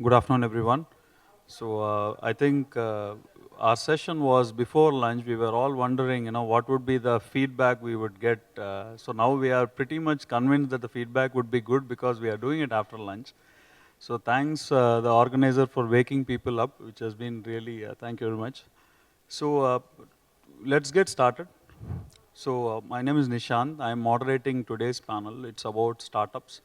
Good afternoon, everyone. I think our session was before lunch. We were all wondering, what would be the feedback we would get. So now we are pretty much convinced that the feedback would be good because we are doing it after lunch. So thanks the organizer for waking people up, which has been really, thank you very much. So let's get started. My name is Nishanth. I am moderating today's panel. It's about startups.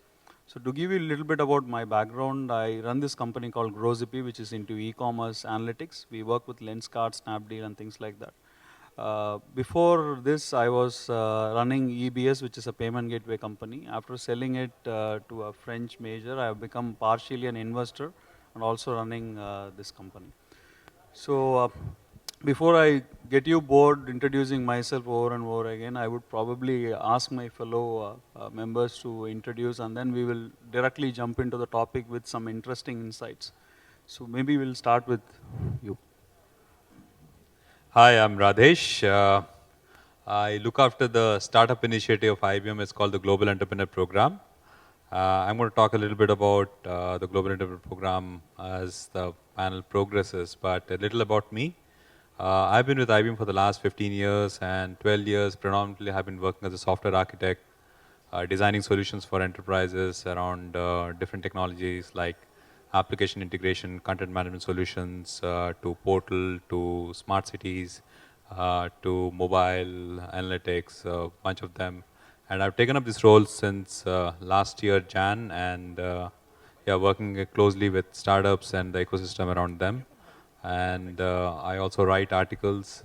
So to give you a little bit about my background, I run this company called GrowZippy, which is into e-commerce analytics. We work with Lenskart, Snapdeal, and things like that. Before this, I was running EBS, which is a payment gateway company. After selling it to a French major, I have become partially an investor and also running this company. So before I get you bored introducing myself over and over again, I would probably ask my fellow members to introduce, and then we will directly jump into the topic with some interesting insights. So maybe we'll start with you. Hi, I'm Radhesh. I look after the startup initiative of IBM. It's called the Global Entrepreneur Program. I'm going to talk a little bit about the Global Entrepreneur Program as the panel progresses, but a little about me. I've been with IBM for the last 15 years, and 12 years predominantly have been working as a software architect, designing solutions for enterprises around different technologies like application integration, content management solutions, to portal, to smart cities, to mobile analytics, a bunch of them. And I've taken up this role since last year, Jan, and yeah, working closely with startups and the ecosystem around them. And I also write articles,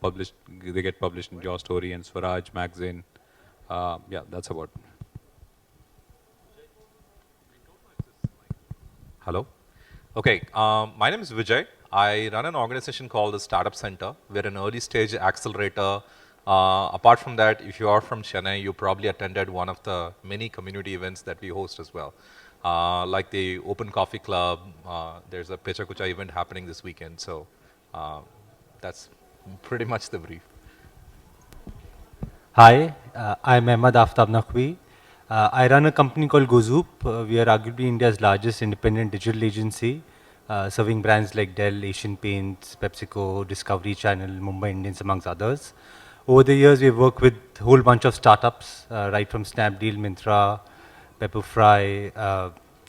published. They get published in Your Story and Swaraj magazine. Yeah, that's about. Hello. Okay, my name is Vijay. I run an organization called the Startup Center. We're an early stage accelerator. Apart from that, if you are from Chennai, you probably attended one of the many community events that we host as well, like the Open Coffee Club. There's a Pecha Kucha event happening this weekend. So that's pretty much the brief. Hi, I'm Ahmed Aftab Naqvi. I run a company called Gozoop. We are arguably India's largest independent digital agency, serving brands like Dell, Asian Paints, PepsiCo, Discovery Channel, Mumbai Indians, amongst others. Over the years, we've worked with a whole bunch of startups, right from Snapdeal, Myntra, Pepperfry,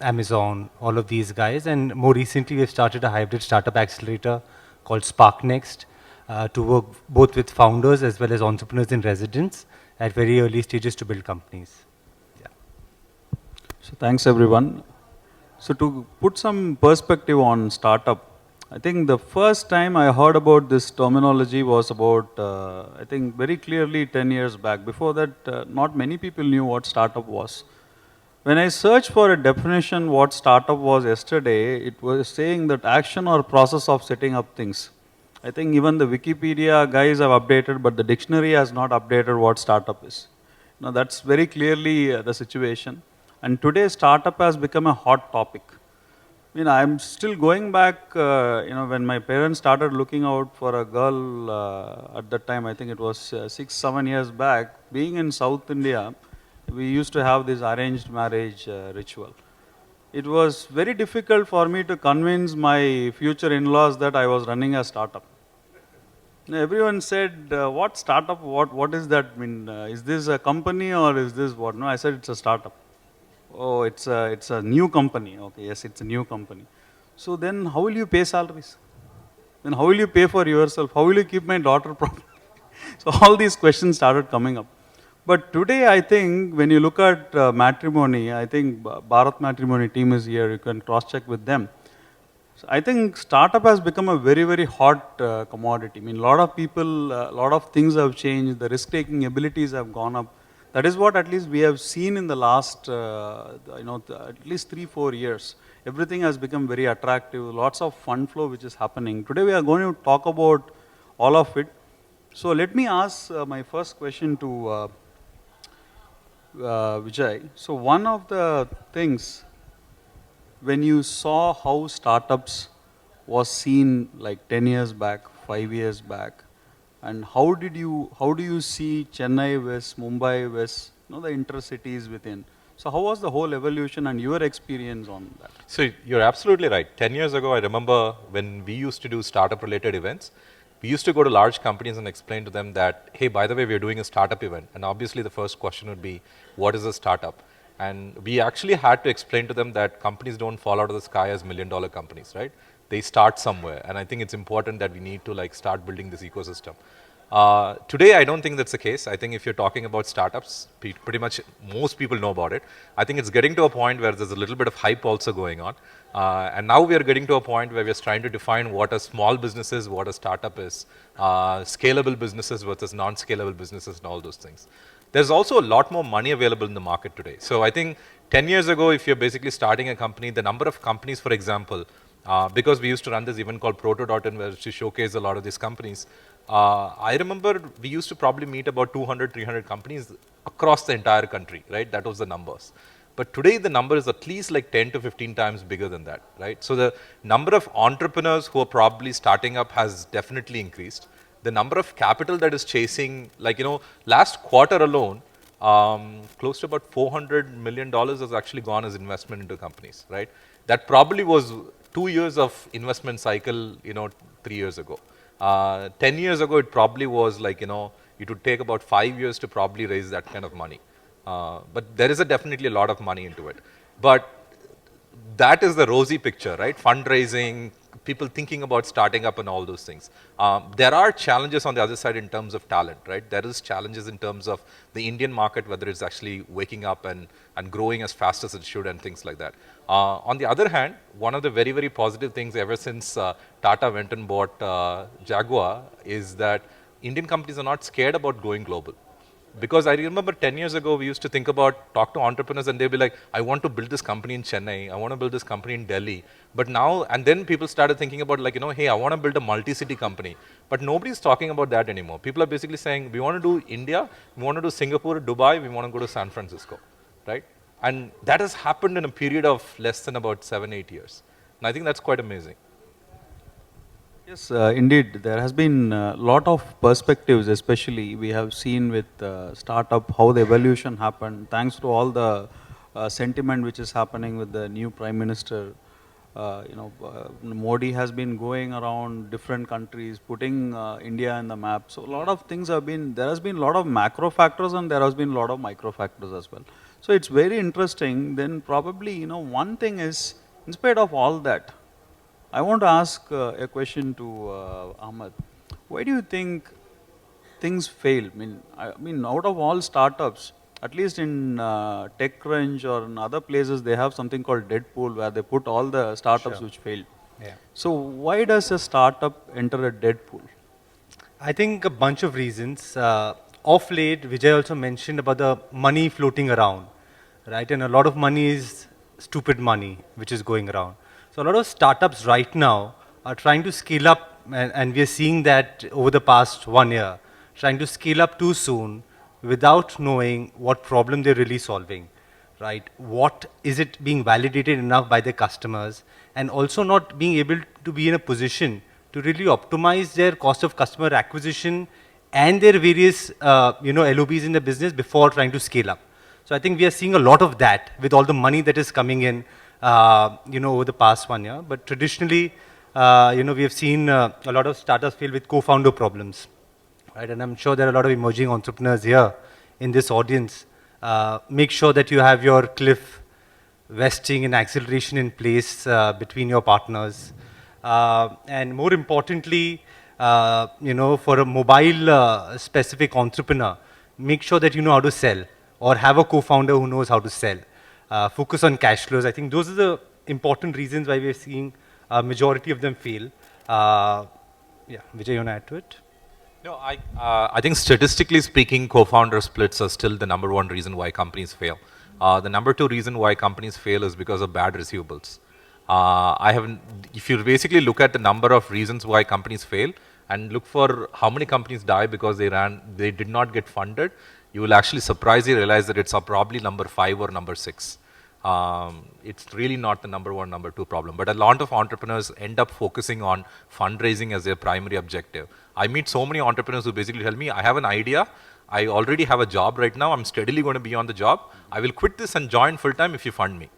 Amazon, all of these guys. And more recently, we've started a hybrid startup accelerator called Spark Next, to work both with founders as well as entrepreneurs in residence at very early stages to build companies. Yeah. So thanks, everyone. So to put some perspective on startup, I think the first time I heard about this terminology was about, I think very clearly 10 years back. Before that, not many people knew what startup was. When I searched for a definition what startup was yesterday, it was saying that action or process of setting up things. I think even the Wikipedia guys have updated, but the dictionary has not updated what startup is. Now that's very clearly the situation. And today startup has become a hot topic. I'm still going back, when my parents started looking out for a girl at that time, I think it was 6, 7 years back, being in South India, we used to have this arranged marriage ritual. It was very difficult for me to convince my future in-laws that I was running a startup. Everyone said, what startup, what is that mean? Is this a company or is this what? No, I said it's a startup. Oh, it's a new company. Okay, yes, it's a new company. So then how will you pay salaries? Then how will you pay for yourself? How will you keep my daughter properly? So all these questions started coming up. But today I think when you look at matrimony, I think Bharat Matrimony team is here. You can cross-check with them. So I think startup has become a very, very hot commodity. A lot of people, a lot of things have changed. The risk-taking abilities have gone up. That is what at least we have seen in the last, at least 3, 4 years. Everything has become very attractive. Lots of fund flow which is happening. Today we are going to talk about all of it. So let me ask my first question to Vijay. So one of the things when you saw how startups was seen like 10 years back, 5 years back, and how do you see Chennai West, Mumbai West, the intercities within? So how was the whole evolution and your experience on that? So you're absolutely right. 10 years ago, I remember when we used to do startup related events, we used to go to large companies and explain to them that, hey, by the way, we're doing a startup event. And obviously the first question would be, what is a startup? And we actually had to explain to them that companies don't fall out of the sky as $1 million companies, right? They start somewhere. And I think it's important that we need to like start building this ecosystem. Today, I don't think that's the case. I think if you're talking about startups, pretty much most people know about it. I think it's getting to a point where there's a little bit of hype also going on. And now we are getting to a point where we're trying to define what a small business is, what a startup is, scalable businesses versus non-scalable businesses and all those things. There's also a lot more money available in the market today. So I think 10 years ago, if you're basically starting a company, the number of companies, for example, because we used to run this event called Proto.in where to showcase a lot of these companies. I remember we used to probably meet about 200, 300 companies across the entire country, right? That was the numbers. But today the number is at least like 10 to 15 times bigger than that, right? So the number of entrepreneurs who are probably starting up has definitely increased. The number of capital that is chasing, like, last quarter alone, close to about $400 million has actually gone as investment into companies, right? That probably was 2 years of investment cycle, 3 years ago. 10 years ago, it probably was like, it would take about 5 years to probably raise that kind of money. But there is definitely a lot of money into it. But that is the rosy picture, right? Fundraising, people thinking about starting up and all those things. There are challenges on the other side in terms of talent, right? There is challenges in terms of the Indian market, whether it's actually waking up and growing as fast as it should and things like that. On the other hand, one of the very, very positive things ever since Tata went and bought Jaguar is that Indian companies are not scared about going global. Because I remember 10 years ago, we used to talk to entrepreneurs and they'd be like, I want to build this company in Chennai. I want to build this company in Delhi. But now, and then people started thinking about like, hey, I want to build a multi-city company. But nobody's talking about that anymore. People are basically saying, we want to do India, we want to do Singapore, Dubai, we want to go to San Francisco, right? And that has happened in a period of less than about 7-8 years. And I think that's quite amazing. Yes, indeed. There has been a lot of perspectives, especially we have seen with startup, how the evolution happened, thanks to all the sentiment which is happening with the new Prime Minister. Modi has been going around different countries, putting India in the map. So a lot of things have been, there has been a lot of macro factors and there has been a lot of micro factors as well. So it's very interesting. Then probably, one thing is, in spite of all that, I want to ask a question to Ahmed. Why do you think things fail? I mean, out of all startups, at least in TechCrunch or in other places, they have something called Deadpool where they put all the startups which failed. Yeah. So why does a startup enter a Deadpool? I think a bunch of reasons. Of late, Vijay also mentioned about the money floating around, right? And a lot of money is stupid money, which is going around. So a lot of startups right now are trying to scale up, and we are seeing that over the past 1 year, trying to scale up too soon without knowing what problem they're really solving, right? What is it being validated enough by the customers, and also not being able to be in a position to really optimize their cost of customer acquisition and their various LOBs in the business before trying to scale up. So I think we are seeing a lot of that with all the money that is coming in over the past 1 year. But traditionally, we have seen a lot of startups fail with co-founder problems, right? And I'm sure there are a lot of emerging entrepreneurs here in this audience. Make sure that you have your cliff vesting and acceleration in place between your partners. And more importantly, for a mobile specific entrepreneur, make sure that you know how to sell or have a co-founder who knows how to sell. Focus on cash flows. I think those are the important reasons why we're seeing a majority of them fail. Vijay, you want to add to it? No, I think statistically speaking, co-founder splits are still the number one reason why companies fail. The number two reason why companies fail is because of bad receivables. If you basically look at the number of reasons why companies fail and look for how many companies die because they did not get funded, you will actually surprisingly realize that it's probably number 5 or number 6. It's really not the number 1, number 2 problem. But a lot of entrepreneurs end up focusing on fundraising as their primary objective. I meet so many entrepreneurs who basically tell me, I have an idea, I already have a job right now. I'm steadily going to be on the job. I will quit this and join full time if you fund me,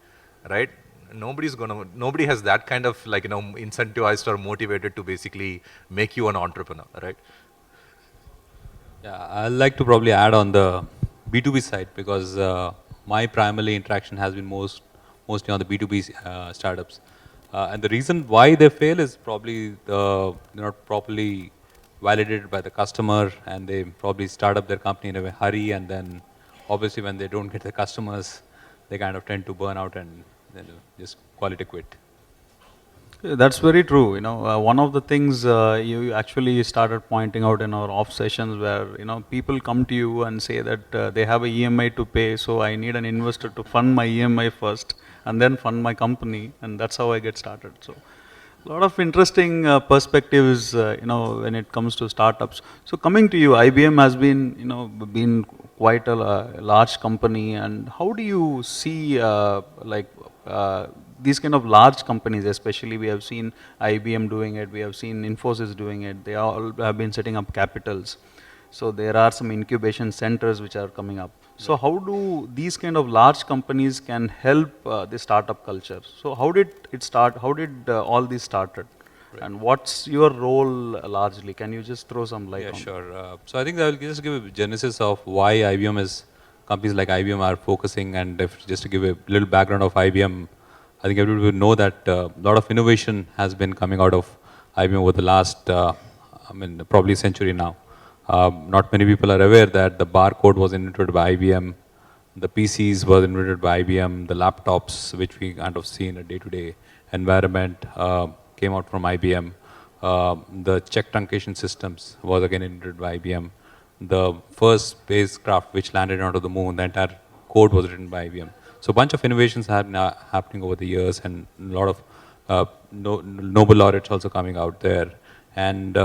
right? Nobody has that kind of like, incentivized or motivated to basically make you an entrepreneur, right? Yeah, I'd like to probably add on the B2B side because my primary interaction has been mostly on the B2B startups. And the reason why they fail is probably they're not properly validated by the customer, and they probably start up their company in a hurry, and then obviously when they don't get the customers, they kind of tend to burn out and then just call it a quit. Yeah, that's very true. One of the things you actually started pointing out in our off sessions where, people come to you and say that they have a EMI to pay, so I need an investor to fund my EMI first and then fund my company, and that's how I get started. So, a lot of interesting perspectives, when it comes to startups. So, coming to you, IBM has been quite a large company, and how do you see, these kind of large companies, especially we have seen IBM doing it, we have seen Infosys doing it, they all have been setting up capitals. So there are some incubation centers which are coming up. So how do these kind of large companies can help the startup culture? So how did it start? How did all this started? Right. And what's your role largely? Can you just throw some light on? Yeah, sure. So I think I will just give a genesis of why companies like IBM are focusing, and just to give a little background of IBM, I think everybody would know that a lot of innovation has been coming out of IBM over the last, probably century now. Not many people are aware that the barcode was invented by IBM, the PCs were invented by IBM, the laptops, which we kind of see in a day-to-day environment, came out from IBM. The check truncation systems was again invented by IBM. The first spacecraft which landed onto the moon, the entire code was written by IBM. So a bunch of innovations are happening over the years, and a lot of Nobel laureates also coming out there. And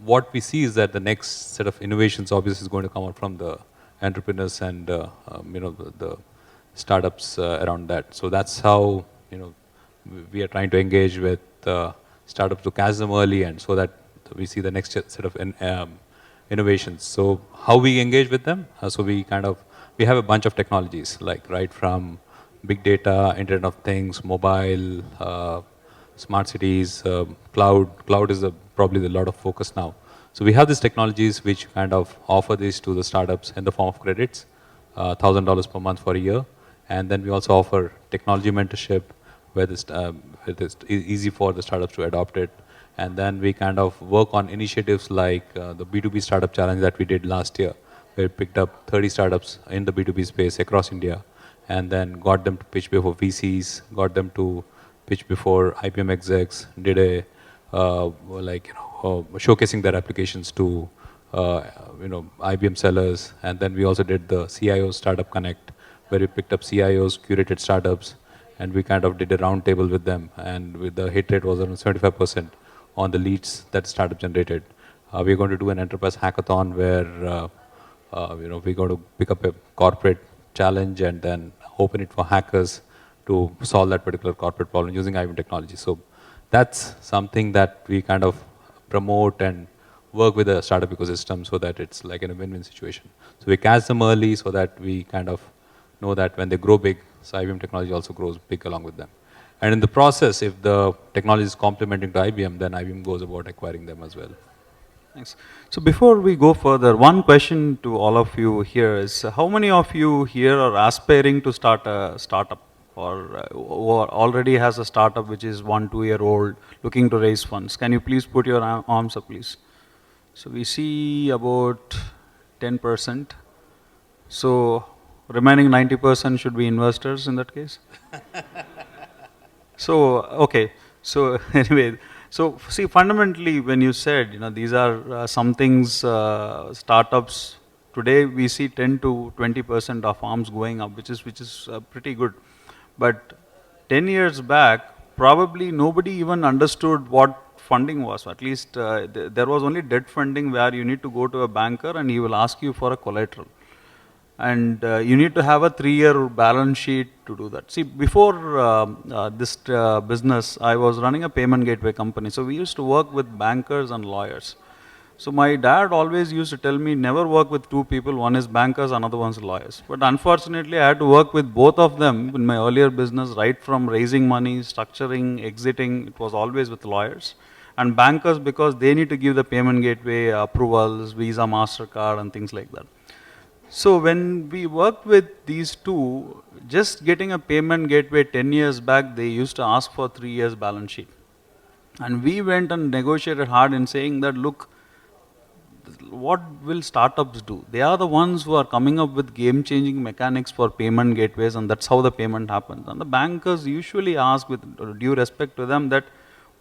what we see is that the next set of innovations obviously is going to come out from the entrepreneurs and the startups around that. So that's how we are trying to engage with startups to catch them early, and so that we see the next set of innovations. So how we engage with them? So we have a bunch of technologies, like right from big data, Internet of Things, mobile, smart cities, cloud. Cloud is probably a lot of focus now. So we have these technologies which kind of offer these to the startups in the form of credits, $1,000 per month for a year. And then we also offer technology mentorship, where it is easy for the startups to adopt it. And then we kind of work on initiatives like the B2B Startup Challenge that we did last year, where we picked up 30 startups in the B2B space across India, and then got them to pitch before VCs, got them to pitch before IBM execs, did a showcasing their applications to IBM sellers. And then we also did the CIO Startup Connect, where we picked up CIOs, curated startups, and we kind of did a round table with them, and with the hit rate was around 75% on the leads that startup generated. We're going to do an enterprise hackathon where we're going to pick up a corporate challenge and then open it for hackers to solve that particular corporate problem using IBM technology. So that's something that we kind of promote and work with the startup ecosystem, so that it's like in a win-win situation. So we catch them early so that we kind of know that when they grow big, so IBM technology also grows big along with them. And in the process, if the technology is complementing to IBM, then IBM goes about acquiring them as well. Thanks. So before we go further, one question to all of you here is, how many of you here are aspiring to start a startup, or already has a startup which is 1-2 year old, looking to raise funds? Can you please put your arms up, please? So we see about 10%. So remaining 90% should be investors in that case? So, okay. So anyway, so see, fundamentally when you said, these are some things, startups, today we see 10 to 20% of arms going up, which is pretty good. But 10 years back, probably nobody even understood what funding was. At least there was only debt funding, where you need to go to a banker and he will ask you for a collateral. And you need to have a 3-year balance sheet to do that. See, before this business, I was running a payment gateway company. So we used to work with bankers and lawyers. So my dad always used to tell me, never work with two people, one is bankers, another one's lawyers. But unfortunately, I had to work with both of them in my earlier business, right from raising money, structuring, exiting, it was always with lawyers. And bankers, because they need to give the payment gateway approvals, Visa, MasterCard, and things like that. So when we worked with these two, just getting a payment gateway 10 years back, they used to ask for 3 years balance sheet. And we went and negotiated hard in saying that, look, what will startups do? They are the ones who are coming up with game-changing mechanics for payment gateways, and that's how the payment happens. And the bankers usually ask, with due respect to them, that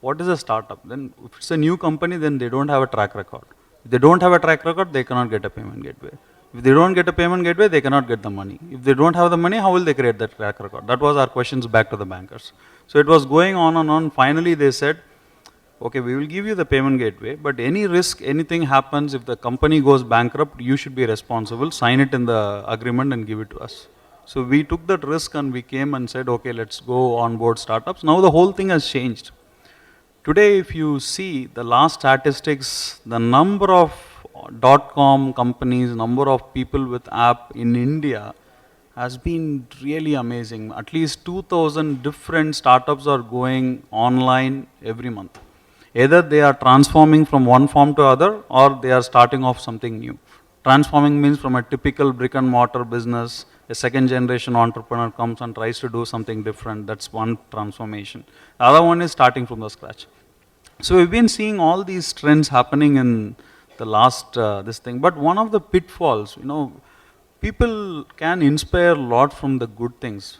what is a startup? Then if it's a new company, then they don't have a track record. If they don't have a track record, they cannot get a payment gateway. If they don't get a payment gateway, they cannot get the money. If they don't have the money, how will they create that track record? That was our questions back to the bankers. So it was going on and on. Finally, they said, okay, we will give you the payment gateway, but any risk, anything happens, if the company goes bankrupt, you should be responsible. Sign it in the agreement and give it to us. So we took that risk and we came and said, okay, let's go on board startups. Now the whole thing has changed. Today, if you see the last statistics, the number of .com companies, number of people with app in India has been really amazing. At least 2,000 different startups are going online every month. Either they are transforming from one form to other, or they are starting off something new. Transforming means from a typical brick and mortar business, a second generation entrepreneur comes and tries to do something different. That's one transformation. The other one is starting from the scratch. So we've been seeing all these trends happening in the last this thing. But one of the pitfalls, people can inspire a lot from the good things,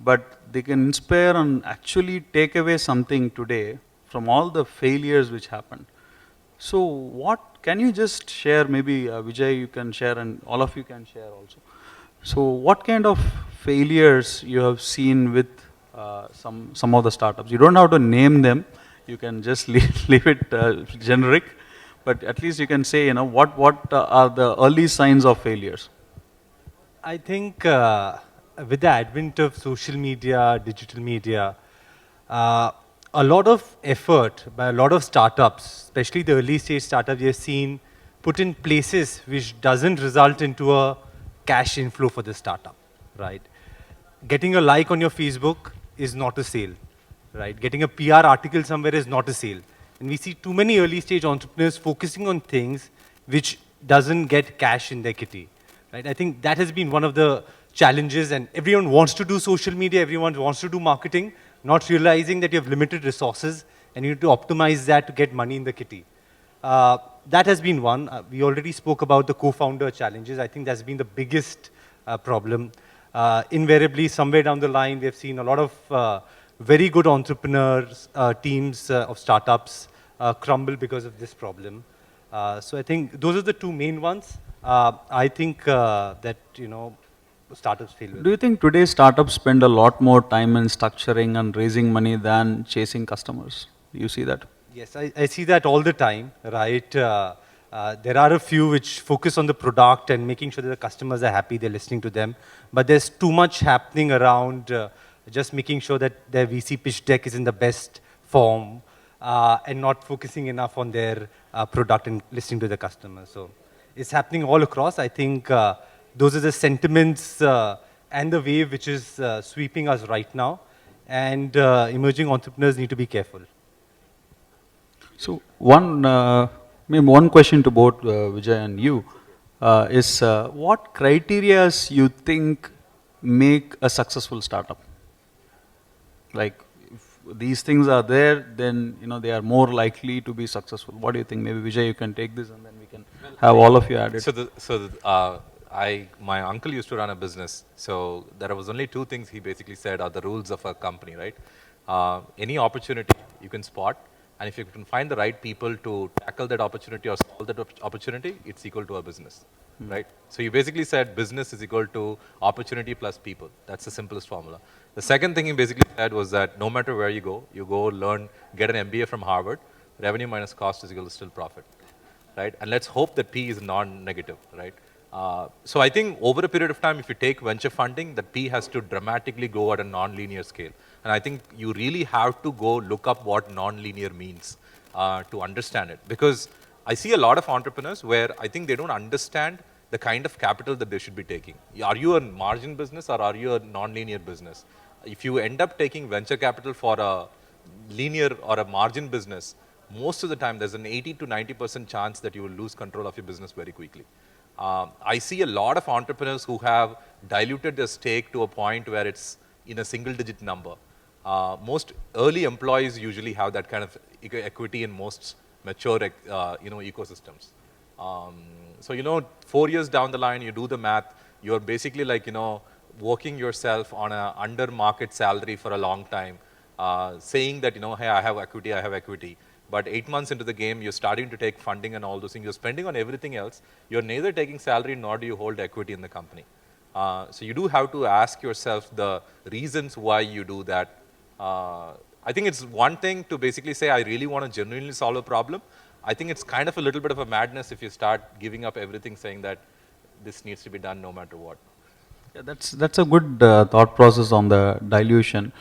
but they can inspire and actually take away something today from all the failures which happened. So what, can you just share, maybe Vijay you can share and all of you can share also. So what kind of failures you have seen with some of the startups? You don't have to name them, you can just leave it generic, but at least you can say, what are the early signs of failures? I think with the advent of social media, digital media, a lot of effort by a lot of startups, especially the early stage startups we have seen, put in places which doesn't result into a cash inflow for the startup, right? Getting a like on your Facebook is not a sale, right? Getting a PR article somewhere is not a sale. And we see too many early stage entrepreneurs focusing on things which doesn't get cash in their kitty, right? I think that has been one of the challenges, and everyone wants to do social media, everyone wants to do marketing, not realizing that you have limited resources and you need to optimize that to get money in the kitty. That has been one. We already spoke about the co-founder challenges. I think that's been the biggest problem. Invariably, somewhere down the line, we have seen a lot of very good entrepreneurs, teams of startups crumble because of this problem. So I think those are the two main ones. I think that, startups fail with. Do you think today's startups spend a lot more time in structuring and raising money than chasing customers? Do you see that? Yes, I see that all the time, right? There are a few which focus on the product and making sure that the customers are happy, they're listening to them. But there's too much happening around just making sure that their VC pitch deck is in the best form and not focusing enough on their product and listening to the customers. So it's happening all across. I think those are the sentiments and the wave which is sweeping us right now. And emerging entrepreneurs need to be careful. So one question to both Vijay and you is what criteria you think make a successful startup? Like if these things are there, then they are more likely to be successful. What do you think? Maybe Vijay, you can take this and then we can have all of you add it. My uncle used to run a business, so there was only two things he basically said are the rules of a company, right? Any opportunity you can spot, and if you can find the right people to tackle that opportunity or solve that opportunity, it's equal to a business, right? So you basically said business is equal to opportunity plus people. That's the simplest formula. The second thing he basically said was that no matter where you go learn, get an MBA from Harvard, revenue minus cost is equal to still profit, right? And let's hope that P is non-negative, right? So I think over a period of time, if you take venture funding, the P has to dramatically go at a non-linear scale. And I think you really have to go look up what non-linear means to understand it. Because I see a lot of entrepreneurs where I think they don't understand the kind of capital that they should be taking. Are you a margin business or are you a non-linear business? If you end up taking venture capital for a linear or a margin business, most of the time there's an 80 to 90% chance that you will lose control of your business very quickly. I see a lot of entrepreneurs who have diluted their stake to a point where it's in a single digit number. Most early employees usually have that kind of equity in most mature ecosystems. So 4 years down the line, you do the math, you're basically like, working yourself on a under market salary for a long time, saying that, hey, I have equity. But 8 months into the game, you're starting to take funding and all those things. You're spending on everything else. You're neither taking salary nor do you hold equity in the company. So you do have to ask yourself the reasons why you do that. I think it's one thing to basically say, I really want to genuinely solve a problem. I think it's kind of a little bit of a madness if you start giving up everything, saying that this needs to be done no matter what. Yeah, that's a good thought process on the dilution.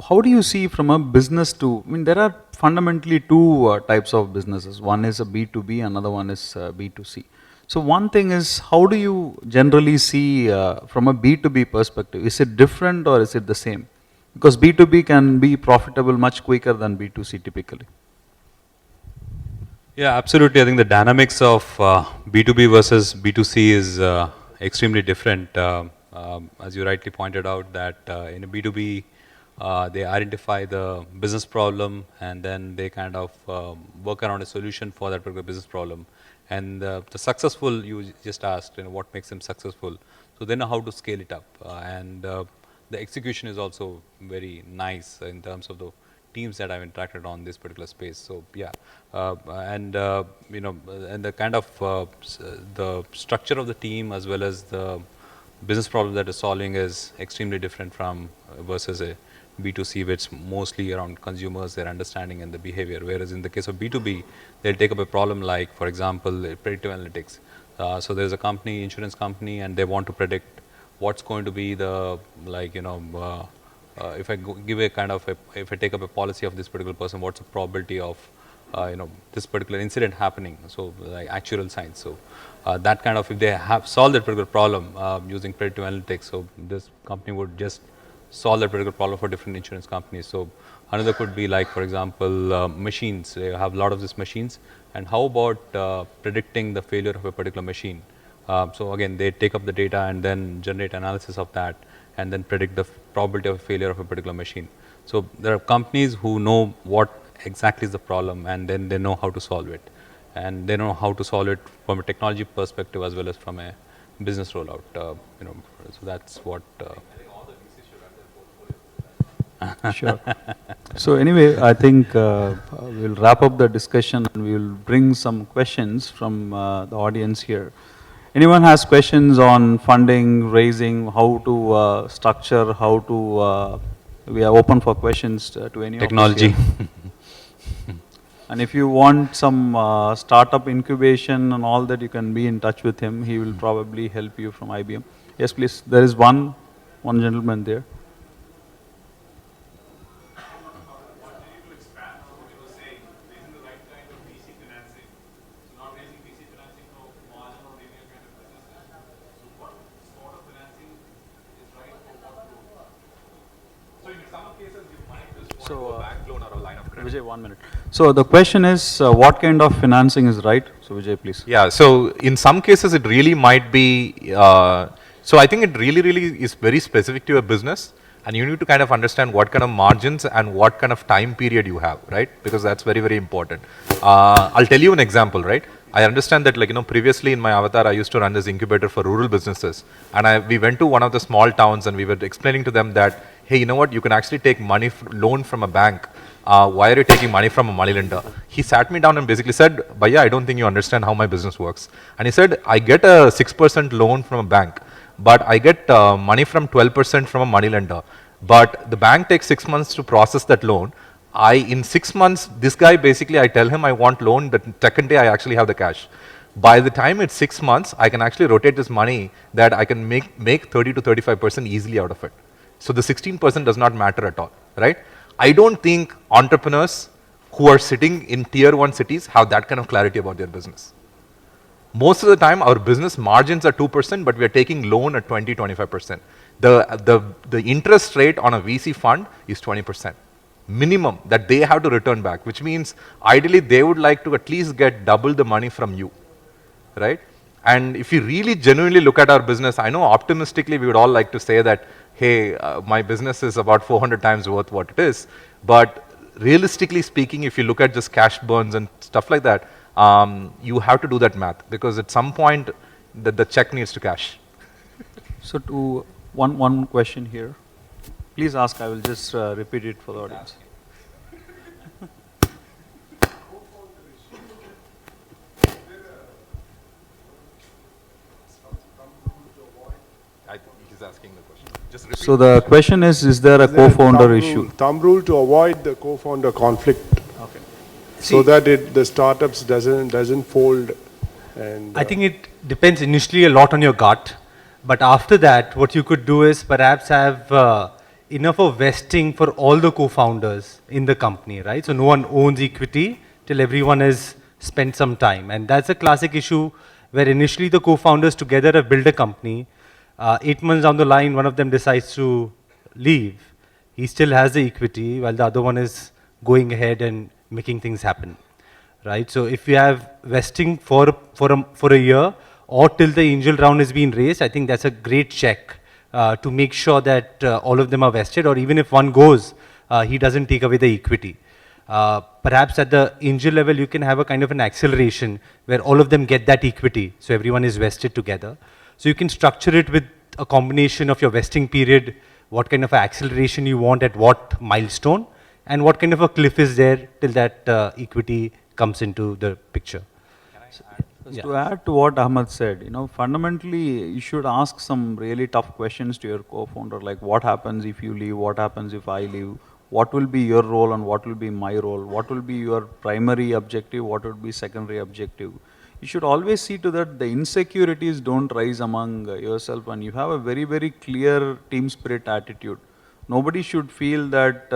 How do you see from a business to, I mean, there are fundamentally two types of businesses. One is a B2B, another one is B2C. So one thing is, how do you generally see from a B2B perspective? Is it different or is it the same? Because B2B can be profitable much quicker than B2C typically. Yeah, absolutely. I think the dynamics of B2B versus B2C is extremely different. As you rightly pointed out, that in a B2B, they identify the business problem and then they kind of work around a solution for that particular business problem. And the successful, you just asked, what makes them successful. So they know how to scale it up. And the execution is also very nice in terms of the teams that I've interacted on this particular space. So yeah, and the kind of the structure of the team as well as the business problem that is solving is extremely different from versus a B2C, which mostly around consumers, their understanding and the behavior. Whereas in the case of B2B, they'll take up a problem like, for example, predictive analytics. So there's a company, insurance company, and they want to predict what's going to be the, if I give a kind of, if I take up a policy of this particular person, what's the probability of, this particular incident happening? So like actuarial science. So that kind of, if they have solved that particular problem using predictive analytics, so this company would just solve that particular problem for different insurance companies. So another could be like, for example, machines. They have a lot of these machines. And how about predicting the failure of a particular machine? So again, they take up the data and then generate analysis of that and then predict the probability of failure of a particular machine. So there are companies who know what exactly is the problem and then they know how to solve it. And they know how to solve it from a technology perspective as well as from a business rollout. So that's what. Sure. So anyway, I think we'll wrap up the discussion and we will bring some questions from the audience here. Anyone has questions on funding, raising, how to structure, how to, we are open for questions to any technology. of us here. And if you want some startup incubation and all that, you can be in touch with him. He will probably help you from IBM. Yes, please. There is one gentleman there. So, Vijay, 1 minute. So the question is, what kind of financing is right? So Vijay, please. Yeah, so in some cases it really might be, so I think it really is very specific to your business and you need to kind of understand what kind of margins and what kind of time period you have, right? Because that's very important. I'll tell you an example, right? I understand that previously in my avatar, I used to run this incubator for rural businesses. And we went to one of the small towns and we were explaining to them that, hey, you know what, you can actually take money, loan from a bank. Why are you taking money from a money lender? He sat me down and basically said, Bhaiya, I don't think you understand how my business works. And he said, I get a 6% loan from a bank, but I get money from 12% from a money lender. But the bank takes 6 months to process that loan. In 6 months, this guy basically, I tell him I want loan, the second day I actually have the cash. By the time it's 6 months, I can actually rotate this money that I can make 30 to 35% easily out of it. So the 16% does not matter at all, right? I don't think entrepreneurs who are sitting in tier 1 cities have that kind of clarity about their business. Most of the time, our business margins are 2%, but we are taking loan at 20, 25%. The interest rate on a VC fund is 20%. Minimum that they have to return back, which means ideally they would like to at least get double the money from you, right? And if you really genuinely look at our business, I know optimistically we would all like to say that, hey, my business is about 400 times worth what it is. But realistically speaking, if you look at just cash burns and stuff like that, you have to do that math because at some point the check needs to cash. So to one question here. Please ask, I will just repeat it for the audience. He's asking the question. Just repeat. So the question is there a co-founder issue? Thumb rule to avoid the co-founder conflict. Okay. So that the startups doesn't fold. And I think it depends initially a lot on your gut, but after that, what you could do is perhaps have enough of vesting for all the co-founders in the company, right? So no one owns equity till everyone has spent some time, and that's a classic issue where initially the co-founders together have built a company. 8 months down the line, one of them decides to leave. He still has the equity while the other one is going ahead and making things happen, right? So if you have vesting for a year or till the angel round is being raised, I think that's a great check to make sure that all of them are vested, or even if one goes, he doesn't take away the equity. Perhaps at the angel level, you can have a kind of an acceleration where all of them get that equity, so everyone is vested together. So you can structure it with a combination of your vesting period, what kind of acceleration you want at what milestone, and what kind of a cliff is there till that equity comes into the picture. Yeah. To add to what Ahmed said, fundamentally you should ask some really tough questions to your co-founder, like what happens if you leave, what happens if I leave, what will be your role and what will be my role, what will be your primary objective, what will be secondary objective. You should always see to that the insecurities don't rise among yourself, and you have a very, very clear team spirit attitude. Nobody should feel that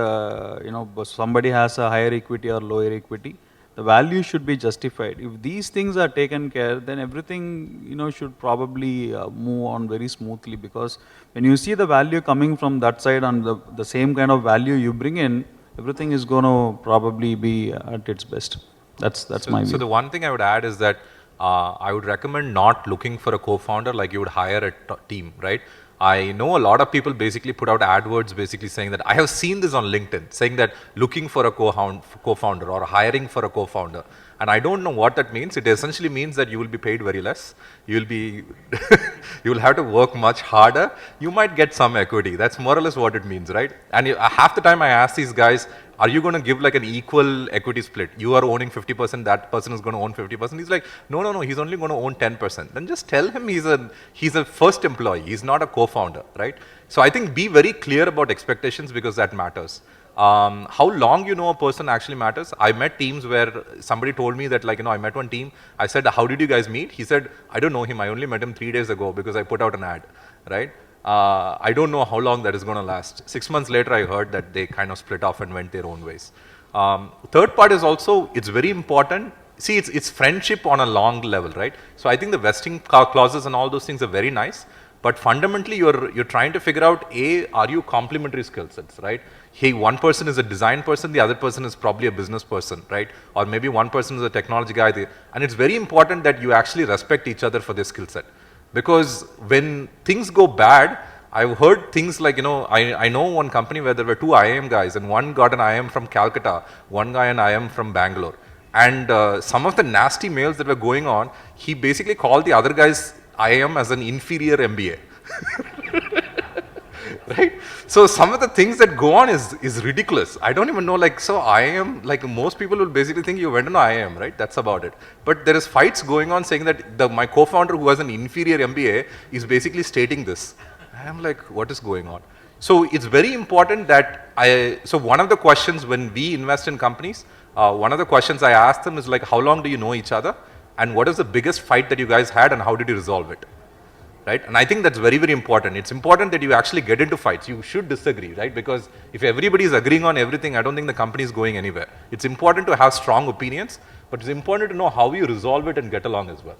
somebody has a higher equity or lower equity. The value should be justified. If these things are taken care, then everything should probably move on very smoothly, because when you see the value coming from that side and the same kind of value you bring in, everything is going to probably be at its best. That's my view. So the one thing I would add is that I would recommend not looking for a co-founder like you would hire a team, right? I know a lot of people basically put out AdWords basically saying that, I have seen this on LinkedIn, saying that looking for a co-founder or hiring for a co-founder. And I don't know what that means. It essentially means that you will be paid very less. You will be, you will have to work much harder. You might get some equity. That's more or less what it means, right? And half the time I ask these guys, are you going to give like an equal equity split? You are owning 50%, that person is going to own 50%. He's like, no, he's only going to own 10%. Then just tell him he's a first employee. He's not a co-founder, right? So I think be very clear about expectations, because that matters. How long you know a person actually matters. I met teams where somebody told me that, I met one team. I said, how did you guys meet? He said, I don't know him. I only met him 3 days ago because I put out an ad, right? I don't know how long that is going to last. 6 months later, I heard that they kind of split off and went their own ways. Third part is also, it's very important. See, it's friendship on a long level, right? So I think the vesting clauses and all those things are very nice. But fundamentally, you're trying to figure out, are you complementary skill sets, right? Hey, one person is a design person, the other person is probably a business person, right? Or maybe one person is a technology guy. And it's very important that you actually respect each other for their skill set. Because when things go bad, I've heard things like, I know one company where there were 2 IIM guys, and one got an IIM from Calcutta, one guy an IIM from Bangalore. And some of the nasty mails that were going on, he basically called the other guy's IIM as an inferior MBA. Right? So some of the things that go on is ridiculous. I don't even know, so IIM, most people will basically think you went on IIM, right? That's about it. But there is fights going on saying that my co-founder who has an inferior MBA is basically stating this. I'm like, what is going on? So it's very important that so one of the questions when we invest in companies, one of the questions I ask them is how long do you know each other? And what is the biggest fight that you guys had and how did you resolve it? right? And I think that's very, very important. It's important that you actually get into fights. You should disagree, right? Because if everybody is agreeing on everything, I don't think the company is going anywhere. It's important to have strong opinions, but it's important to know how you resolve it and get along as well.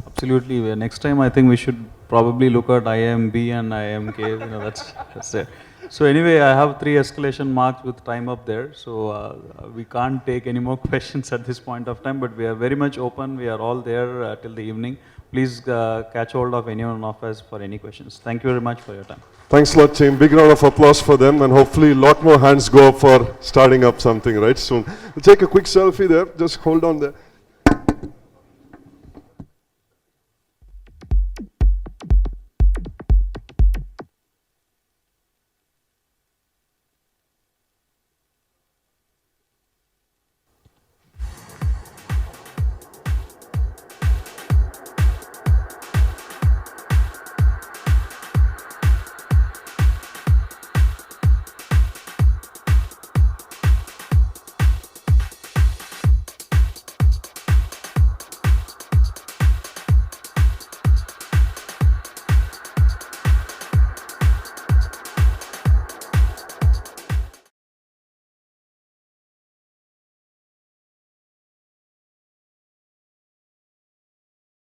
Absolutely. Next time, I think we should probably look at IMB and IMK. That's it. So anyway, I have 3 escalation marks with time up there. So we can't take any more questions at this point of time, but we are very much open. We are all there till the evening. Please catch hold of anyone of us for any questions. Thank you very much for your time. Thanks a lot, team. Big round of applause for them, and hopefully a lot more hands go up for starting up something right soon. We'll take a quick selfie there. Just hold on there.